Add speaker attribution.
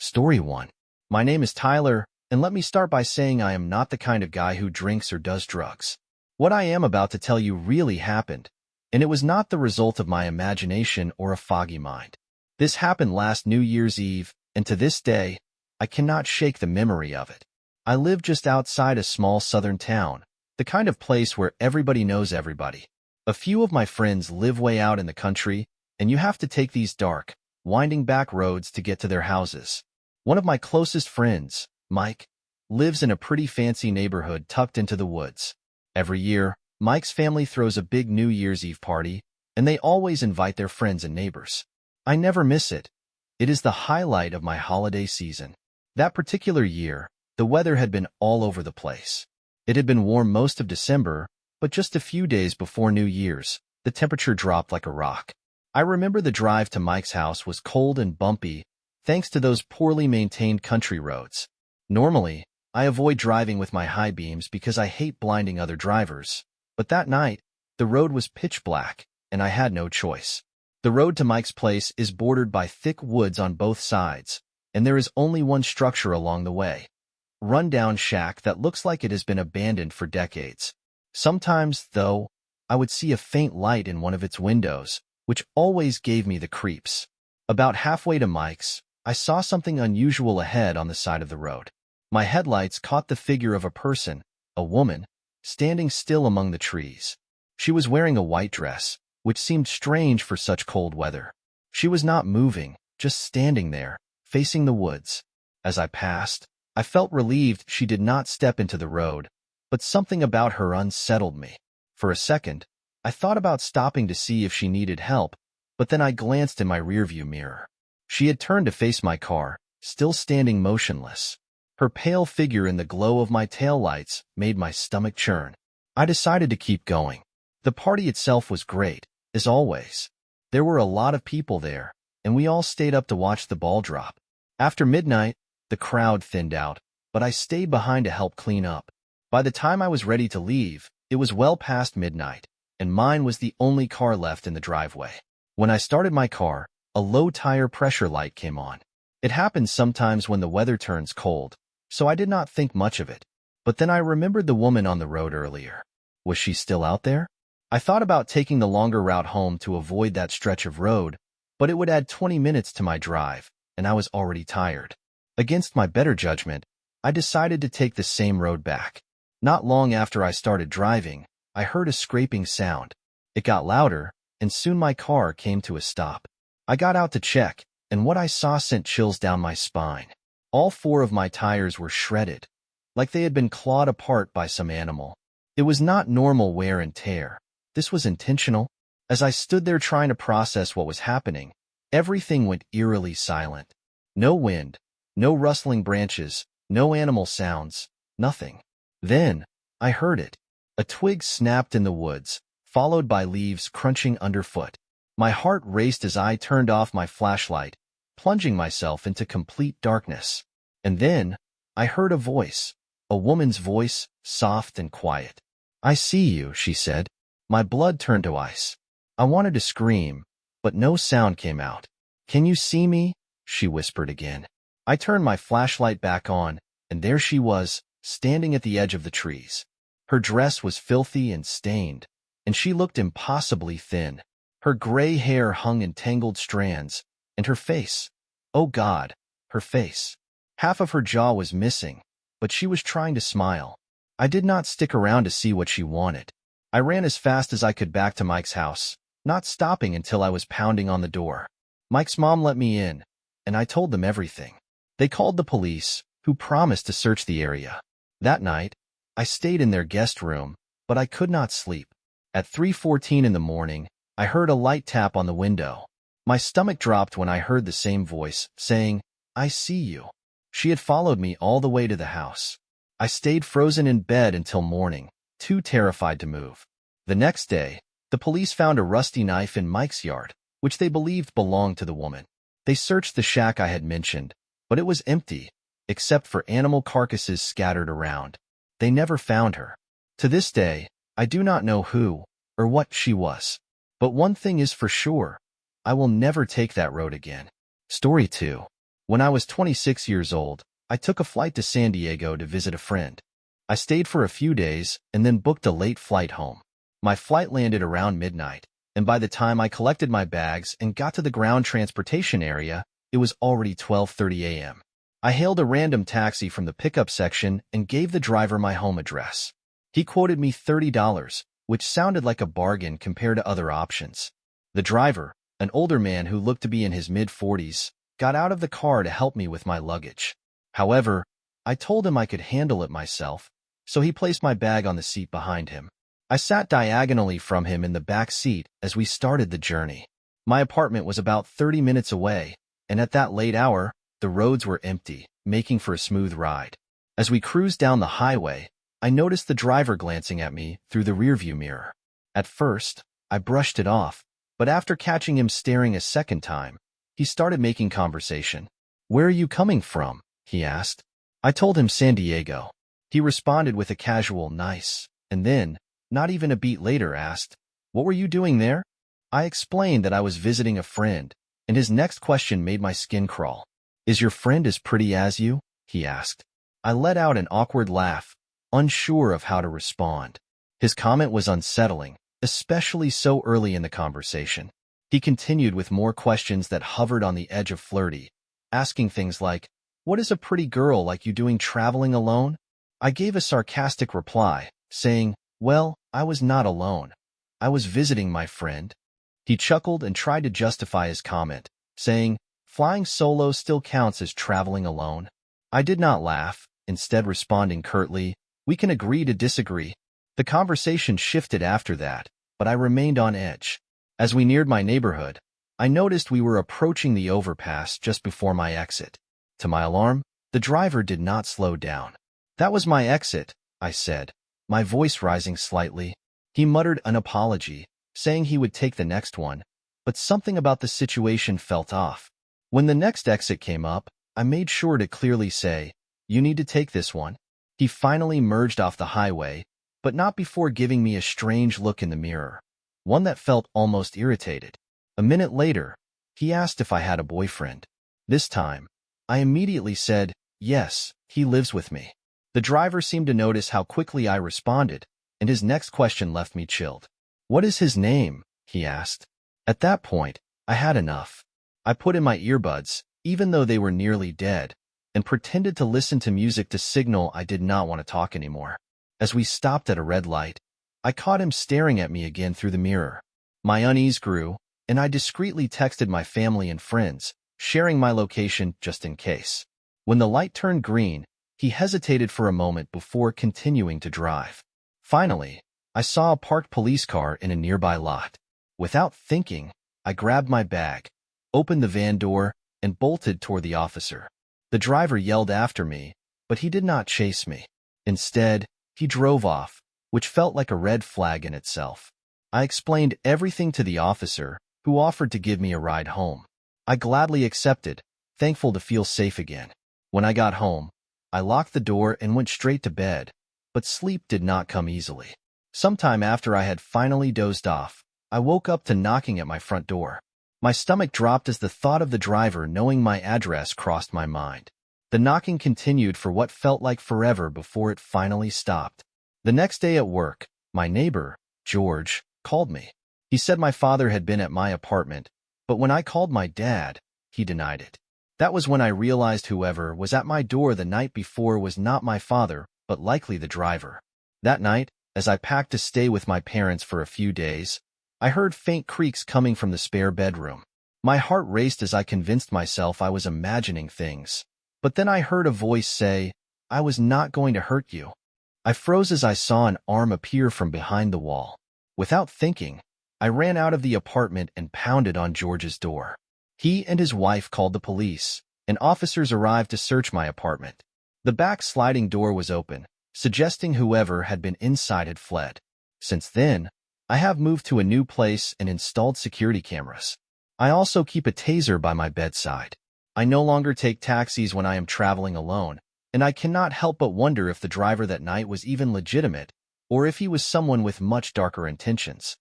Speaker 1: Story 1. My name is Tyler, and let me start by saying I am not the kind of guy who drinks or does drugs. What I am about to tell you really happened, and it was not the result of my imagination or a foggy mind. This happened last New Year's Eve, and to this day, I cannot shake the memory of it. I live just outside a small southern town, the kind of place where everybody knows everybody. A few of my friends live way out in the country, and you have to take these dark, winding back roads to get to their houses. One of my closest friends, Mike, lives in a pretty fancy neighborhood tucked into the woods. Every year, Mike's family throws a big New Year's Eve party, and they always invite their friends and neighbors. I never miss it. It is the highlight of my holiday season. That particular year, the weather had been all over the place. It had been warm most of December, but just a few days before New Year's, the temperature dropped like a rock. I remember the drive to Mike's house was cold and bumpy, thanks to those poorly maintained country roads. Normally, I avoid driving with my high beams because I hate blinding other drivers, but that night, the road was pitch black, and I had no choice. The road to Mike's place is bordered by thick woods on both sides, and there is only one structure along the way. Run-down shack that looks like it has been abandoned for decades. Sometimes, though, I would see a faint light in one of its windows, which always gave me the creeps. About halfway to Mike's, I saw something unusual ahead on the side of the road. My headlights caught the figure of a person, a woman, standing still among the trees. She was wearing a white dress, which seemed strange for such cold weather. She was not moving, just standing there, facing the woods. As I passed, I felt relieved she did not step into the road, but something about her unsettled me. For a second, I thought about stopping to see if she needed help, but then I glanced in my rearview mirror. She had turned to face my car, still standing motionless. Her pale figure in the glow of my taillights made my stomach churn. I decided to keep going. The party itself was great, as always. There were a lot of people there, and we all stayed up to watch the ball drop. After midnight, the crowd thinned out, but I stayed behind to help clean up. By the time I was ready to leave, it was well past midnight, and mine was the only car left in the driveway. When I started my car, a low tire pressure light came on. It happens sometimes when the weather turns cold, so I did not think much of it. But then I remembered the woman on the road earlier. Was she still out there? I thought about taking the longer route home to avoid that stretch of road, but it would add 20 minutes to my drive, and I was already tired. Against my better judgment, I decided to take the same road back. Not long after I started driving, I heard a scraping sound. It got louder, and soon my car came to a stop. I got out to check, and what I saw sent chills down my spine. All four of my tires were shredded, like they had been clawed apart by some animal. It was not normal wear and tear. This was intentional. As I stood there trying to process what was happening, everything went eerily silent. No wind, no rustling branches, no animal sounds, nothing. Then, I heard it. A twig snapped in the woods, followed by leaves crunching underfoot. My heart raced as I turned off my flashlight, plunging myself into complete darkness. And then, I heard a voice, a woman's voice, soft and quiet. "I see you," she said. My blood turned to ice. I wanted to scream, but no sound came out. "Can you see me?" she whispered again. I turned my flashlight back on, and there she was, standing at the edge of the trees. Her dress was filthy and stained, and she looked impossibly thin. Her gray hair hung in tangled strands, and her face, oh God, her face. Half of her jaw was missing, but she was trying to smile. I did not stick around to see what she wanted. I ran as fast as I could back to Mike's house, not stopping until I was pounding on the door. Mike's mom let me in, and I told them everything. They called the police, who promised to search the area. That night, I stayed in their guest room, but I could not sleep. At 3:14 in the morning, I heard a light tap on the window. My stomach dropped when I heard the same voice, saying, "I see you." She had followed me all the way to the house. I stayed frozen in bed until morning, too terrified to move. The next day, the police found a rusty knife in Mike's yard, which they believed belonged to the woman. They searched the shack I had mentioned, but it was empty, except for animal carcasses scattered around. They never found her. To this day, I do not know who or what she was. But one thing is for sure, I will never take that road again. Story 2. When I was 26 years old, I took a flight to San Diego to visit a friend. I stayed for a few days and then booked a late flight home. My flight landed around midnight, and by the time I collected my bags and got to the ground transportation area, it was already 12:30 a.m. I hailed a random taxi from the pickup section and gave the driver my home address. He quoted me $30, which sounded like a bargain compared to other options. The driver, an older man who looked to be in his mid-40s, got out of the car to help me with my luggage. However, I told him I could handle it myself, so he placed my bag on the seat behind him. I sat diagonally from him in the back seat as we started the journey. My apartment was about 30 minutes away, and at that late hour, the roads were empty, making for a smooth ride. As we cruised down the highway, I noticed the driver glancing at me through the rearview mirror. At first, I brushed it off, but after catching him staring a second time, he started making conversation. "Where are you coming from?" he asked. I told him San Diego. He responded with a casual "nice," and then, not even a beat later, asked, "What were you doing there?" I explained that I was visiting a friend, and his next question made my skin crawl. "Is your friend as pretty as you?" he asked. I let out an awkward laugh, unsure of how to respond. His comment was unsettling, especially so early in the conversation. He continued with more questions that hovered on the edge of flirty, asking things like, "What is a pretty girl like you doing traveling alone?" I gave a sarcastic reply, saying, "Well, I was not alone. I was visiting my friend." He chuckled and tried to justify his comment, saying, "Flying solo still counts as traveling alone." I did not laugh, instead responding curtly, "We can agree to disagree." The conversation shifted after that, but I remained on edge. As we neared my neighborhood, I noticed we were approaching the overpass just before my exit. To my alarm, the driver did not slow down. "That was my exit," I said, my voice rising slightly. He muttered an apology, saying he would take the next one, but something about the situation felt off. When the next exit came up, I made sure to clearly say, "You need to take this one." He finally merged off the highway, but not before giving me a strange look in the mirror, one that felt almost irritated. A minute later, he asked if I had a boyfriend. This time, I immediately said, "Yes, he lives with me." The driver seemed to notice how quickly I responded, and his next question left me chilled. "What is his name?" he asked. At that point, I had enough. I put in my earbuds, even though they were nearly dead, and pretended to listen to music to signal I did not want to talk anymore. As we stopped at a red light, I caught him staring at me again through the mirror. My unease grew, and I discreetly texted my family and friends, sharing my location just in case. When the light turned green, he hesitated for a moment before continuing to drive. Finally, I saw a parked police car in a nearby lot. Without thinking, I grabbed my bag, opened the van door, and bolted toward the officer. The driver yelled after me, but he did not chase me. Instead, he drove off, which felt like a red flag in itself. I explained everything to the officer, who offered to give me a ride home. I gladly accepted, thankful to feel safe again. When I got home, I locked the door and went straight to bed, but sleep did not come easily. Sometime after I had finally dozed off, I woke up to knocking at my front door. My stomach dropped as the thought of the driver knowing my address crossed my mind. The knocking continued for what felt like forever before it finally stopped. The next day at work, my neighbor, George, called me. He said my father had been at my apartment, but when I called my dad, he denied it. That was when I realized whoever was at my door the night before was not my father, but likely the driver. That night, as I packed to stay with my parents for a few days, I heard faint creaks coming from the spare bedroom. My heart raced as I convinced myself I was imagining things. But then I heard a voice say, "I was not going to hurt you." I froze as I saw an arm appear from behind the wall. Without thinking, I ran out of the apartment and pounded on George's door. He and his wife called the police, and officers arrived to search my apartment. The back sliding door was open, suggesting whoever had been inside had fled. Since then, I have moved to a new place and installed security cameras. I also keep a taser by my bedside. I no longer take taxis when I am traveling alone, and I cannot help but wonder if the driver that night was even legitimate, or if he was someone with much darker intentions.